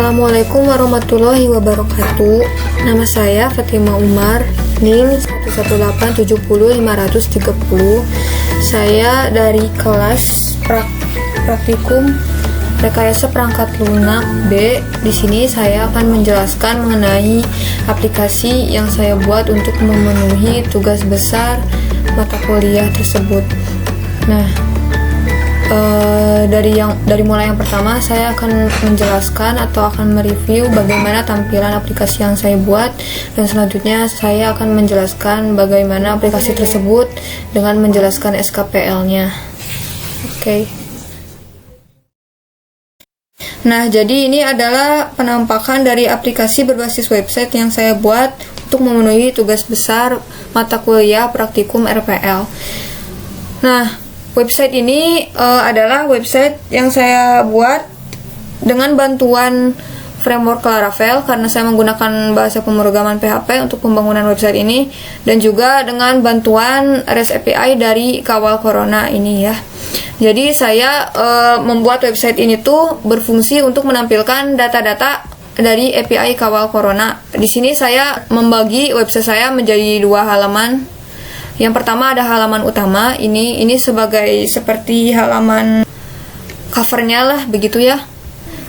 Assalamualaikum warahmatullahi wabarakatuh. Nama saya Fatima Umar, NIM 11870-530. Saya dari kelas praktikum rekayasa perangkat lunak B. Di sini saya akan menjelaskan mengenai aplikasi yang saya buat untuk memenuhi tugas besar mata kuliah tersebut. Nah, dari mulai yang pertama saya akan menjelaskan atau akan mereview bagaimana tampilan aplikasi yang saya buat, dan selanjutnya saya akan menjelaskan bagaimana aplikasi tersebut dengan menjelaskan SKPL-nya. Oke. Nah, jadi ini adalah penampakan dari aplikasi berbasis website yang saya buat untuk memenuhi tugas besar mata kuliah praktikum RPL. Nah, website ini adalah website yang saya buat dengan bantuan framework Laravel karena saya menggunakan bahasa pemrograman PHP untuk pembangunan website ini, dan juga dengan bantuan REST API dari Kawal Corona ini ya. Jadi saya membuat website ini tuh berfungsi untuk menampilkan data-data dari API Kawal Corona. Di sini saya membagi website saya menjadi dua halaman. Yang pertama ada halaman utama, ini sebagai seperti halaman covernya lah begitu ya.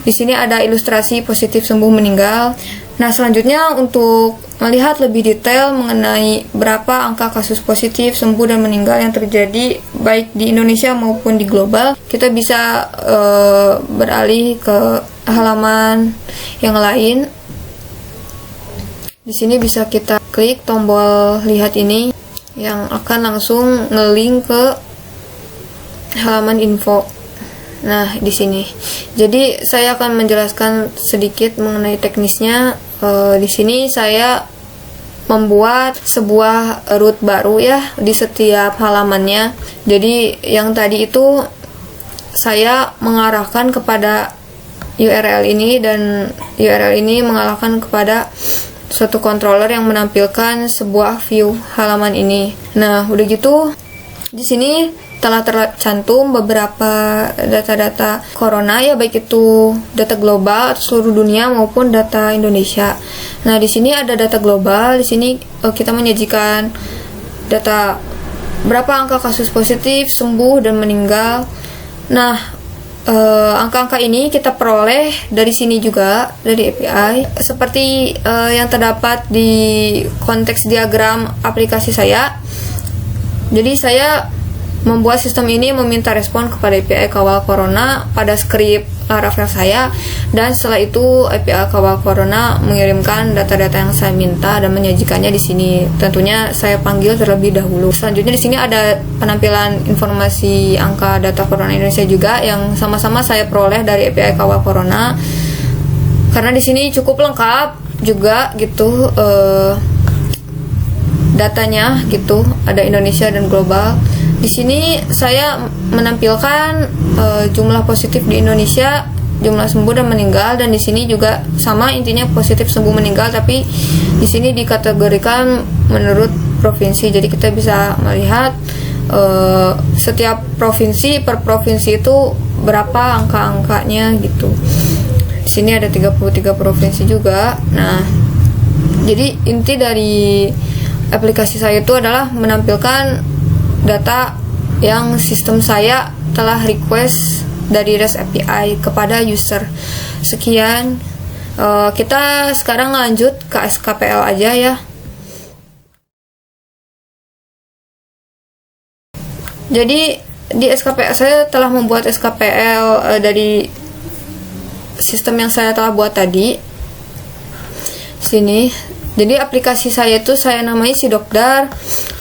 Di sini ada ilustrasi positif sembuh meninggal. Nah, selanjutnya untuk melihat lebih detail mengenai berapa angka kasus positif, sembuh dan meninggal yang terjadi baik di Indonesia maupun di global, kita bisa beralih ke halaman yang lain. Di sini bisa kita klik tombol lihat ini yang akan langsung nge-link ke halaman info. Nah, di sini. Jadi saya akan menjelaskan sedikit mengenai teknisnya. Di sini saya membuat sebuah root baru ya di setiap halamannya. Jadi yang tadi itu saya mengarahkan kepada URL ini, dan URL ini mengarahkan kepada suatu controller yang menampilkan sebuah view halaman ini. Nah, udah gitu di sini telah tercantum beberapa data-data corona ya, baik itu data global atau seluruh dunia maupun data Indonesia. Nah, di sini ada data global. Di sini kita menyajikan data berapa angka kasus positif, sembuh dan meninggal. Nah, angka-angka ini kita peroleh dari sini juga, dari API seperti yang terdapat di konteks diagram aplikasi saya. Jadi saya membuat sistem ini meminta respon kepada API Kawal Corona pada skrip Laravel saya, dan setelah itu API Kawal Corona mengirimkan data-data yang saya minta dan menyajikannya di sini. Tentunya saya panggil terlebih dahulu. Selanjutnya di sini ada penampilan informasi angka data Corona Indonesia juga yang sama-sama saya peroleh dari API Kawal Corona. Karena di sini cukup lengkap juga gitu datanya gitu, ada Indonesia dan global. Di sini saya menampilkan jumlah positif di Indonesia, jumlah sembuh dan meninggal, dan di sini juga sama intinya positif sembuh meninggal, tapi di sini dikategorikan menurut provinsi. Jadi kita bisa melihat setiap provinsi per provinsi itu berapa angka-angkanya gitu. Di sini ada 33 provinsi juga. Nah, jadi inti dari aplikasi saya itu adalah menampilkan data yang sistem saya telah request dari REST API kepada user. Sekian, kita sekarang lanjut ke SKPL aja ya. Jadi di SKPL saya telah membuat SKPL dari sistem yang saya telah buat tadi. Sini. Jadi aplikasi saya itu saya namai Sidokdar,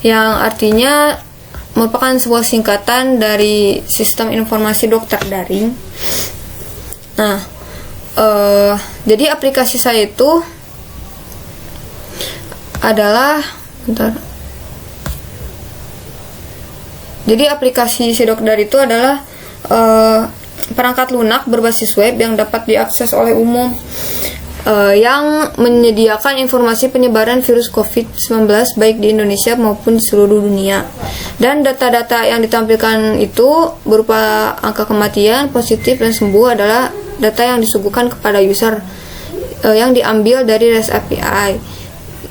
yang artinya merupakan sebuah singkatan dari Sistem Informasi Dokter Daring. Nah, jadi aplikasi saya itu adalah Jadi aplikasi Sidokdar itu adalah perangkat lunak berbasis web yang dapat diakses oleh umum, yang menyediakan informasi penyebaran virus COVID-19 baik di Indonesia maupun di seluruh dunia. Dan data-data yang ditampilkan itu berupa angka kematian, positif, dan sembuh adalah data yang disuguhkan kepada user. yang diambil dari REST API.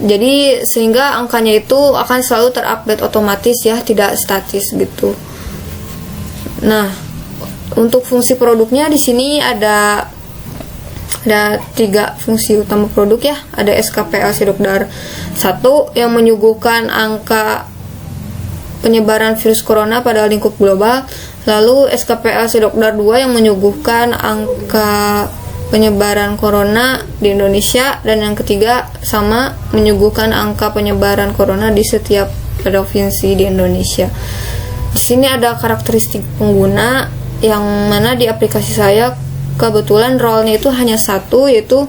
Jadi sehingga angkanya itu akan selalu terupdate otomatis ya, tidak statis gitu. Nah, untuk fungsi produknya di sini ada 3 fungsi utama produk ya. Ada SKPL Sidokdar 1 yang menyuguhkan angka penyebaran virus corona pada lingkup global. Lalu SKPL Sidokdar 2 yang menyuguhkan angka penyebaran corona di Indonesia, dan yang ketiga sama menyuguhkan angka penyebaran corona di setiap provinsi di Indonesia. Di sini ada karakteristik pengguna yang mana di aplikasi saya kebetulan role-nya itu hanya satu, yaitu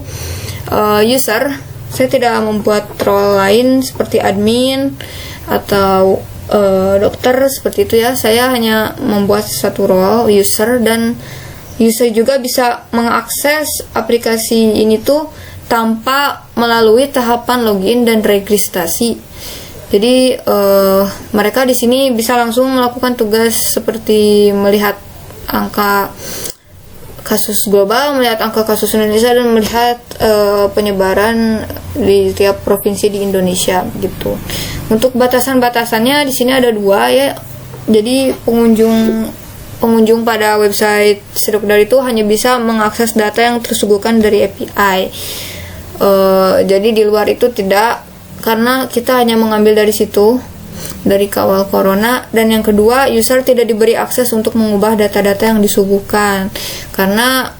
user. Saya tidak membuat role lain seperti admin atau dokter seperti itu ya. Saya hanya membuat satu role user, dan user juga bisa mengakses aplikasi ini tuh tanpa melalui tahapan login dan registrasi. Jadi mereka di sini bisa langsung melakukan tugas seperti melihat angka kasus global, melihat angka kasus Indonesia, dan melihat penyebaran di tiap provinsi di Indonesia gitu. Untuk batasan-batasannya di sini ada 2 ya. Jadi pengunjung pada website Sidokdar itu hanya bisa mengakses data yang tersuguhkan dari API. Jadi di luar itu tidak, karena kita hanya mengambil dari situ, dari kawal corona. Dan yang kedua, user tidak diberi akses untuk mengubah data-data yang disuguhkan, karena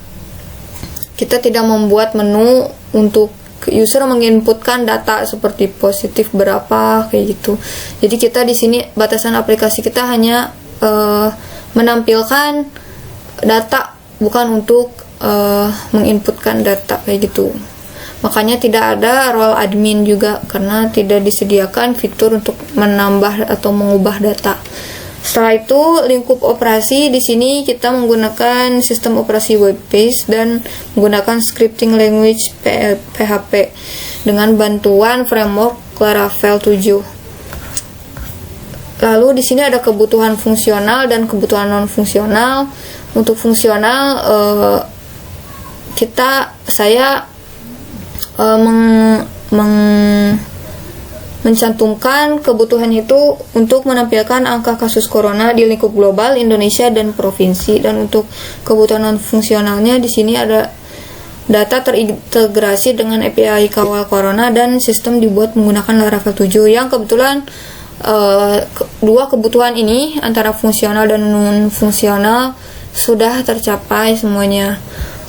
kita tidak membuat menu untuk user menginputkan data seperti positif berapa kayak gitu. Jadi kita di sini batasan aplikasi kita hanya menampilkan data, bukan untuk menginputkan data kayak gitu. Makanya tidak ada role admin juga, karena tidak disediakan fitur untuk menambah atau mengubah data. Setelah itu, lingkup operasi di sini kita menggunakan sistem operasi web based dan menggunakan scripting language PHP dengan bantuan framework Laravel 7. Lalu di sini ada kebutuhan fungsional dan kebutuhan non fungsional. Untuk fungsional saya mencantumkan kebutuhan itu untuk menampilkan angka kasus corona di lingkup global Indonesia dan provinsi. Dan untuk kebutuhan non fungsionalnya di sini ada data terintegrasi dengan API kawal corona dan sistem dibuat menggunakan Laravel 7, yang kebetulan 2 kebutuhan ini antara fungsional dan non fungsional sudah tercapai semuanya.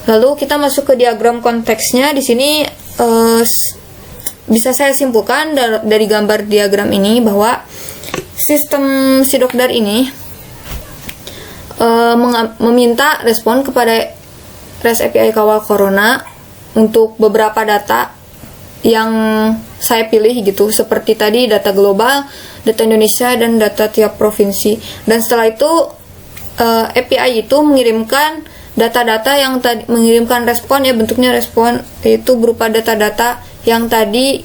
Lalu kita masuk ke diagram konteksnya. Di sini bisa saya simpulkan dari gambar diagram ini bahwa sistem Sidokdar ini meminta respon kepada REST API kawal corona untuk beberapa data yang saya pilih gitu, seperti tadi data global, data Indonesia, dan data tiap provinsi. Dan setelah itu API itu mengirimkan data-data yang tadi, mengirimkan respon ya, bentuknya respon, yaitu berupa data-data yang tadi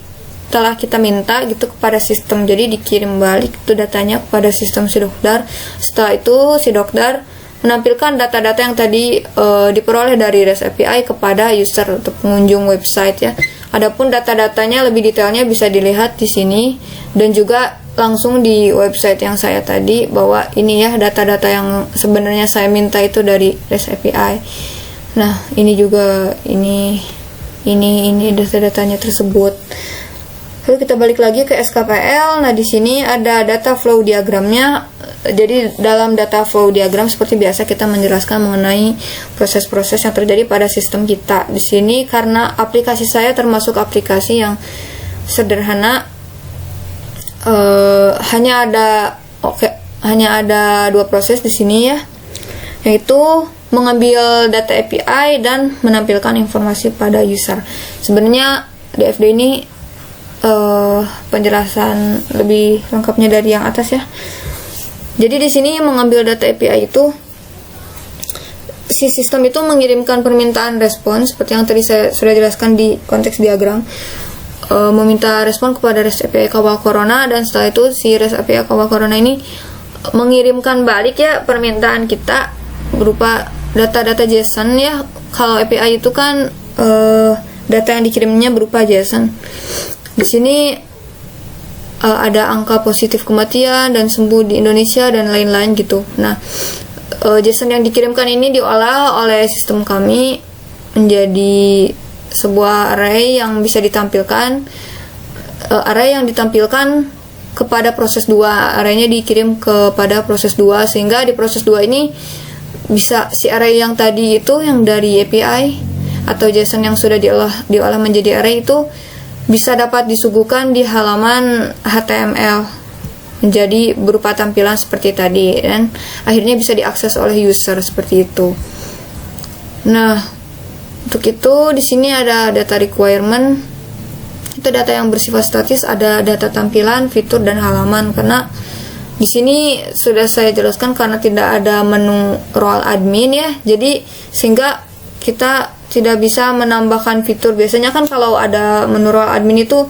telah kita minta gitu kepada sistem. Jadi dikirim balik itu datanya kepada sistem Sidokdar. Setelah itu Sidokdar menampilkan data-data yang tadi diperoleh dari REST API kepada user atau pengunjung website ya. Adapun data-datanya lebih detailnya bisa dilihat di sini, dan juga langsung di website yang saya tadi, bahwa ini ya data-data yang sebenarnya saya minta itu dari REST API. Nah, ini juga ini data-datanya tersebut. Lalu kita balik lagi ke SKPL. Nah, di sini ada data flow diagramnya. Jadi dalam data flow diagram seperti biasa kita menjelaskan mengenai proses-proses yang terjadi pada sistem kita. Di sini karena aplikasi saya termasuk aplikasi yang sederhana, hanya ada 2 proses di sini ya, yaitu mengambil data API dan menampilkan informasi pada user. Sebenarnya DFD ini penjelasan lebih lengkapnya dari yang atas ya. Jadi di sini mengambil data API itu, si sistem itu mengirimkan permintaan respon seperti yang tadi saya sudah jelaskan di konteks diagram, meminta respon kepada REST API kawal corona, dan setelah itu si REST API kawal corona ini mengirimkan balik ya permintaan kita berupa data-data JSON ya. Kalau API itu kan data yang dikirimnya berupa JSON. Di sini ada angka positif kematian dan sembuh di Indonesia dan lain-lain gitu. Nah, JSON yang dikirimkan ini diolah oleh sistem kami menjadi sebuah array yang bisa ditampilkan. Array yang ditampilkan kepada proses 2, arraynya dikirim kepada proses 2, sehingga di proses 2 ini bisa si array yang tadi itu yang dari API atau JSON yang sudah diolah menjadi array itu bisa dapat disuguhkan di halaman HTML menjadi berupa tampilan seperti tadi, dan akhirnya bisa diakses oleh user seperti itu. Nah, untuk itu di sini ada data requirement. Itu data yang bersifat statis, ada data tampilan, fitur, dan halaman. Karena di sini sudah saya jelaskan karena tidak ada menu role admin ya, jadi sehingga kita tidak bisa menambahkan fitur. Biasanya kan kalau ada menu role admin itu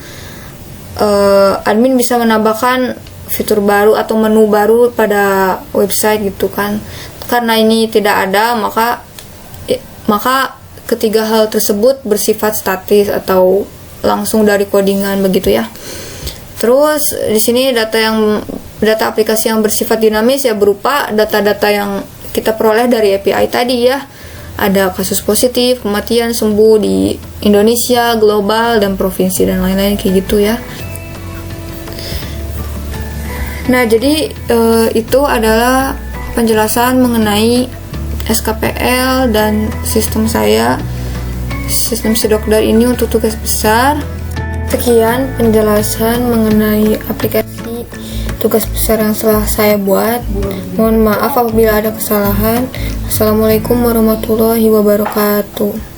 admin bisa menambahkan fitur baru atau menu baru pada website gitu kan. Karena ini tidak ada, maka ketiga hal tersebut bersifat statis atau langsung dari codingan begitu ya. Terus di sini data aplikasi yang bersifat dinamis ya, berupa data-data yang kita peroleh dari API tadi ya. Ada kasus positif, kematian, sembuh di Indonesia, global, dan provinsi dan lain-lain kayak gitu ya. Nah, jadi itu adalah penjelasan mengenai SKPL dan sistem saya, sistem Sidokdar ini untuk tugas besar. Sekian penjelasan mengenai aplikasi tugas besar yang telah saya buat. Mohon maaf apabila ada kesalahan. Assalamualaikum warahmatullahi wabarakatuh.